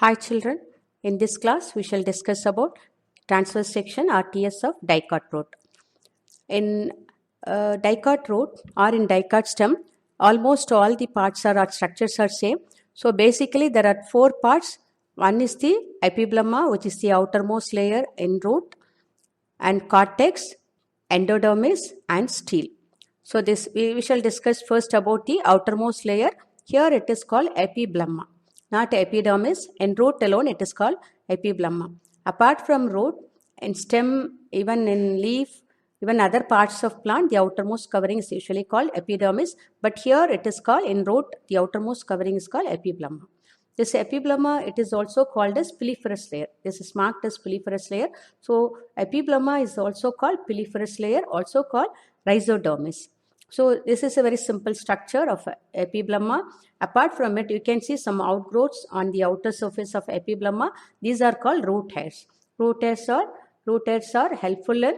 Hi children, in this class we shall discuss about transverse section RTS of Dicot root. In Dicot root or in Dicot stem, almost all the parts or structures are same. So basically there are four parts. One is the Epiblema, which is the outermost layer in root, and cortex, endodermis and stele. So this we shall discuss first about the outermost layer. Here it is called Epiblema, not epidermis. In root alone it is called Epiblema. Apart from root, in stem, even in leaf, even other parts of plant, the outermost covering is usually called epidermis. But here it is called, in root, the outermost covering is called Epiblema. This Epiblema, it is also called as piliferous layer. This is marked as piliferous layer. So Epiblema is also called piliferous layer, also called rhizodermis. So this is a very simple structure of Epiblema. Apart from it, you can see some outgrowths on the outer surface of Epiblema. These are called root hairs. Root hairs are helpful in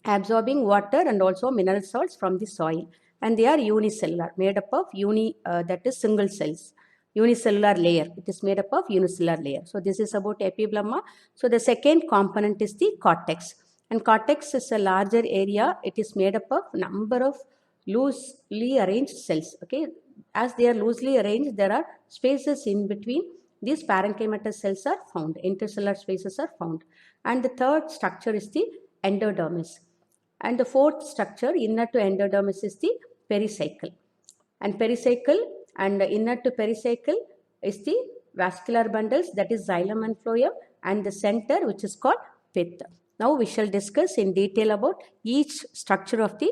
absorbing water and also mineral salts from the soil. And they are unicellular, made up of that is single cells. Unicellular layer. It is made up of unicellular layer. So this is about Epiblema. So the second component is the cortex. And cortex is a larger area. It is made up of number of loosely arranged cells. Okay, as they are loosely arranged, there are spaces in between. These parenchymatous cells are found. Intercellular spaces are found. And the third structure is the endodermis. And the fourth structure, inner to endodermis, is the pericycle. And pericycle and inner to pericycle is the vascular bundles, that is xylem and phloem, and the center, which is called pith. Now we shall discuss in detail about each structure of the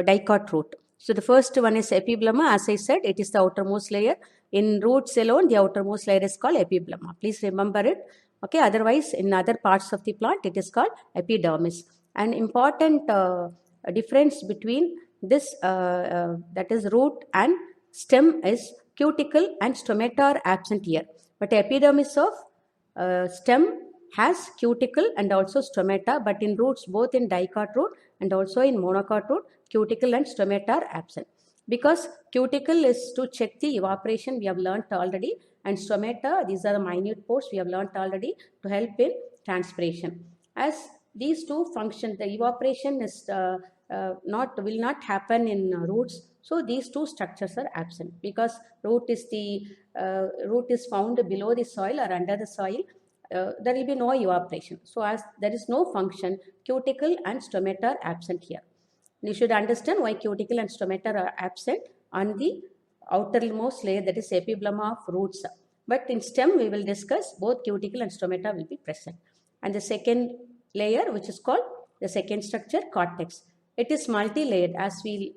dicot root. So the first one is Epiblema. As I said, it is the outermost layer. In roots alone, the outermost layer is called Epiblema. Please remember it. Okay. Otherwise, in other parts of the plant, it is called epidermis. An important difference between this, that is root and stem, is cuticle and stomata are absent here. But epidermis of stem has cuticle and also stomata, but in roots, both in dicot root and also in monocot root, cuticle and stomata are absent. Because cuticle is to check the evaporation, we have learnt already, and stomata, these are the minute pores, we have learnt already, to help in transpiration. As these two function, the evaporation is will not happen in roots. So these two structures are absent because root is found below the soil or under the soil. There will be no evaporation. So as there is no function, cuticle and stomata are absent here. You should understand why cuticle and stomata are absent on the outermost layer, that is epiblema of roots. But in stem, we will discuss both cuticle and stomata will be present. And the second layer, which is called the second structure, cortex. It is multi-layered, as we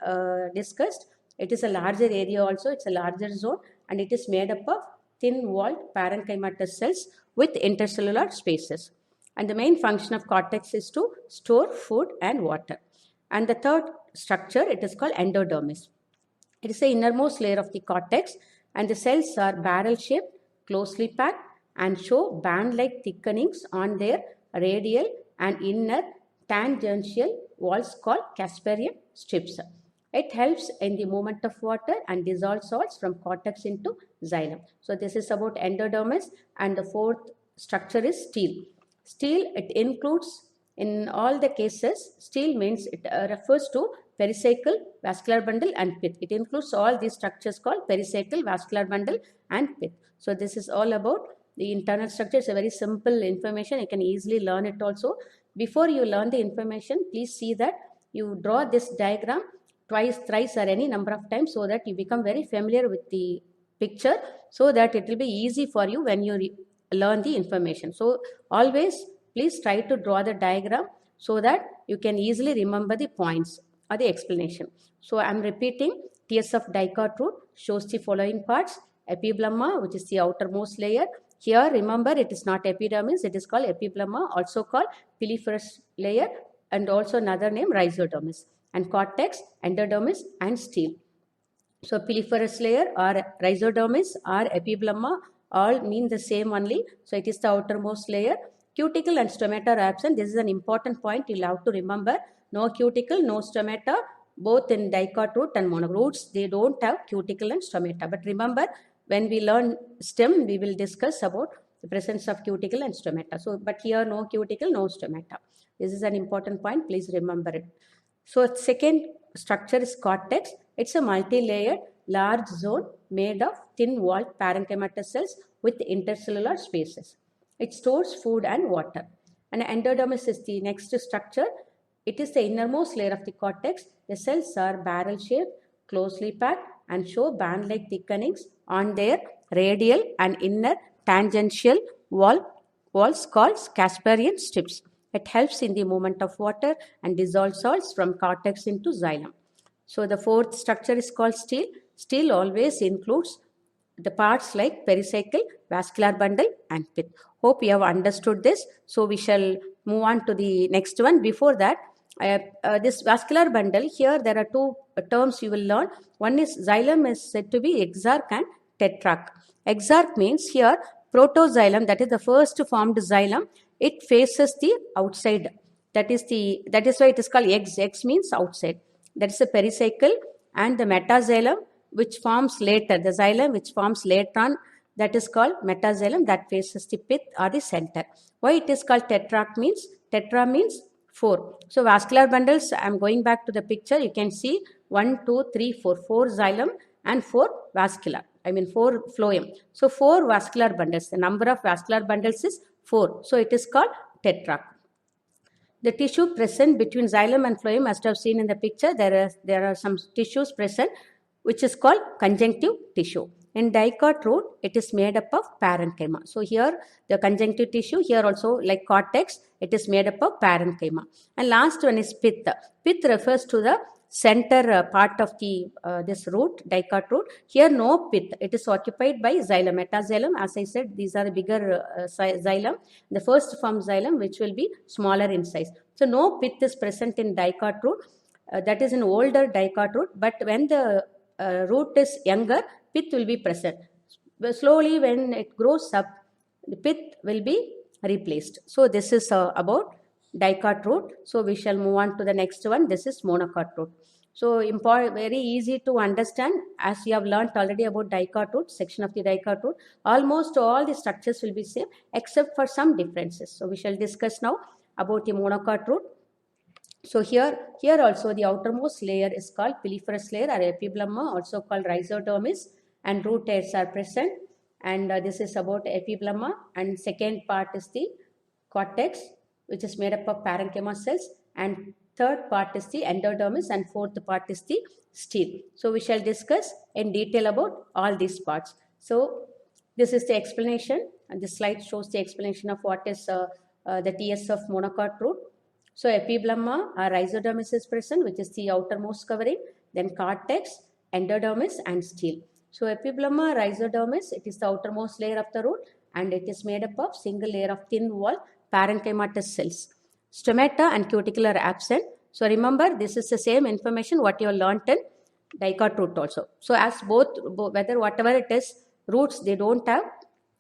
discussed. It is a larger area also. It's a larger zone, and it is made up of thin-walled parenchymatous cells with intercellular spaces. And the main function of cortex is to store food and water. And the third structure, it is called endodermis. It is the innermost layer of the cortex, and the cells are barrel-shaped, closely packed, and show band-like thickenings on their radial and inner tangential walls called Casparian strips. It helps in the movement of water and dissolves salts from cortex into xylem. So this is about endodermis, and the fourth structure is stele. Stele, it includes, in all the cases, stele means it refers to pericycle, vascular bundle and pith. It includes all these structures called pericycle, vascular bundle and pith. So this is all about the internal structure. Is a very simple information. You can easily learn it also. Before you learn the information, please see that you draw this diagram twice, thrice or any number of times so that you become very familiar with the picture, so that it will be easy for you when you learn the information. So always please try to draw the diagram so that you can easily remember the points or the explanation. So I am repeating. TS of dicot root shows the following parts. Epiblema, which is the outermost layer. Here, remember, it is not epidermis, it is called epiblema, also called piliferous layer, and also another name, rhizodermis. And cortex, endodermis, and stele. So, piliferous layer or rhizodermis or epiblema all mean the same only. So, it is the outermost layer. Cuticle and stomata are absent. This is an important point you will have to remember. No cuticle, no stomata, both in dicot root and monocot roots, they don't have cuticle and stomata. But remember, when we learn stem, we will discuss about the presence of cuticle and stomata. So, but here no cuticle, no stomata. This is an important point. Please remember it. So, second structure is cortex. It's a multi-layered large zone made of thin-walled parenchymatous cells with intercellular spaces. It stores food and water. And endodermis is the next structure. It is the innermost layer of the cortex. The cells are barrel-shaped, closely packed, and show band-like thickenings on their radial and inner tangential walls called Casparian strips. It helps in the movement of water and dissolves salts from cortex into xylem. So the fourth structure is called stele. Stele always includes the parts like pericycle, vascular bundle, and pith. Hope you have understood this. So we shall move on to the next one. Before that, this vascular bundle, here there are two terms you will learn. One is xylem is said to be exarch and tetrarch. Exarch means here protoxylem, that is the first formed xylem, it faces the outside. That is why it is called X. X means outside. That is the pericycle, and the metaxylem which forms later, the xylem which forms later on, that is called metaxylem, that faces the pith or the center. Why it is called tetrarch means? Tetra means 4. So vascular bundles, I am going back to the picture. You can see 1, 2, 3, 4. 4 xylem and 4 vascular. 4 phloem. So 4 vascular bundles. The number of vascular bundles is 4. So it is called tetrarch. The tissue present between xylem and phloem, as you have seen in the picture, there are some tissues present which is called conjunctive tissue. In Dicot root, it is made up of parenchyma. So here the conjunctive tissue, here also like cortex, it is made up of parenchyma. And last one is pith. Pith refers to the center part of the this root, Dicot root. Here no pith. It is occupied by xylem, metaxylem. As I said, these are the bigger xylem. The first form xylem, which will be smaller in size. So no pith is present in Dicot root. That is an older Dicot root. But when the root is younger, pith will be present. But slowly when it grows up, the pith will be replaced. So this is about Dicot root. So we shall move on to the next one. This is Monocot root. So very easy to understand, as you have learnt already about Dicot root, section of the Dicot root. Almost all the structures will be same except for some differences. So we shall discuss now about the Monocot root. So here also the outermost layer is called piliferous layer or epiblema, also called rhizodermis, and root hairs are present. And this is about epiblema. And second part is the cortex, which is made up of parenchyma cells. And third part is the endodermis, and fourth part is the stele. So we shall discuss in detail about all these parts. So this is the explanation, and this slide shows the explanation of what is the TS of Monocot root. So epiblema or rhizodermis is present, which is the outermost covering, then cortex, endodermis, and stele. So epiblema, rhizodermis, it is the outermost layer of the root, and it is made up of single layer of thin wall parenchymatous cells. Stomata and cuticle are absent. So remember, this is the same information what you have learnt in Dicot root also. So as both whatever it is, roots, they don't have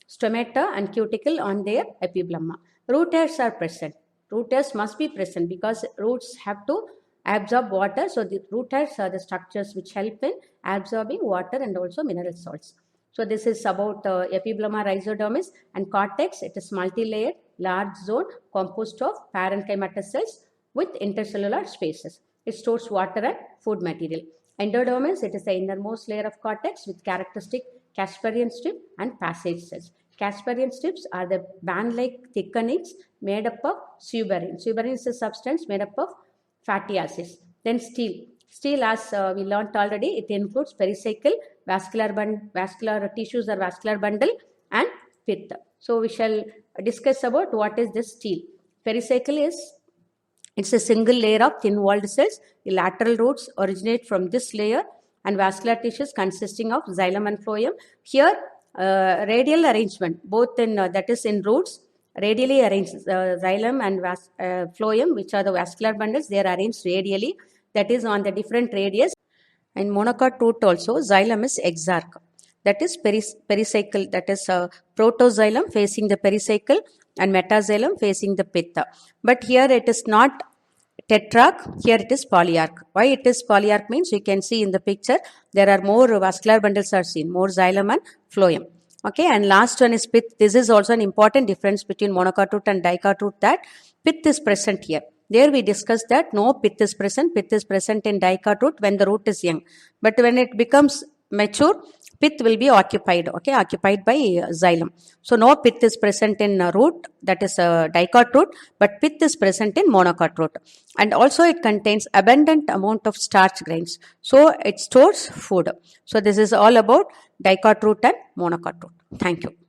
stomata and cuticle on their epiblema. Root hairs are present. Root hairs must be present because roots have to absorb water. So the root hairs are the structures which help in absorbing water and also mineral salts. So this is about epiblema, rhizodermis, and cortex. It is multi-layered, large zone composed of parenchymatous cells with intercellular spaces. It stores water and food material. Endodermis, it is the innermost layer of cortex with characteristic Casparian strip and passage cells. Casparian strips are the band-like thickenings made up of suberin. Suberin is a substance made up of fatty acids. Then stele. Stele, as we learnt already, it includes pericycle, vascular tissues or vascular bundle, and pith. So we shall discuss about what is this stele. Pericycle it's a single layer of thin-walled cells. The lateral roots originate from this layer, and vascular tissues consisting of xylem and phloem. Here, radial arrangement, both in that is in roots, radially arranged xylem and phloem, which are the vascular bundles, they are arranged radially, that is on the different radius. In Monocot root also, xylem is exarch, that is pericycle, that is protoxylem facing the pericycle and metaxylem facing the pith. But here it is not tetrarch, here it is polyarch. Why it is polyarch means you can see in the picture there are more vascular bundles are seen, more xylem and phloem. Okay, and last one is pith. This is also an important difference between monocot root and dicot root, that pith is present here. There we discussed that no pith is present. Pith is present in dicot root when the root is young. But when it becomes mature, pith will be occupied, okay, occupied by xylem. So no pith is present in root, that is dicot root, but pith is present in monocot root. And also it contains abundant amount of starch grains. So it stores food. So this is all about dicot root and monocot root. Thank you.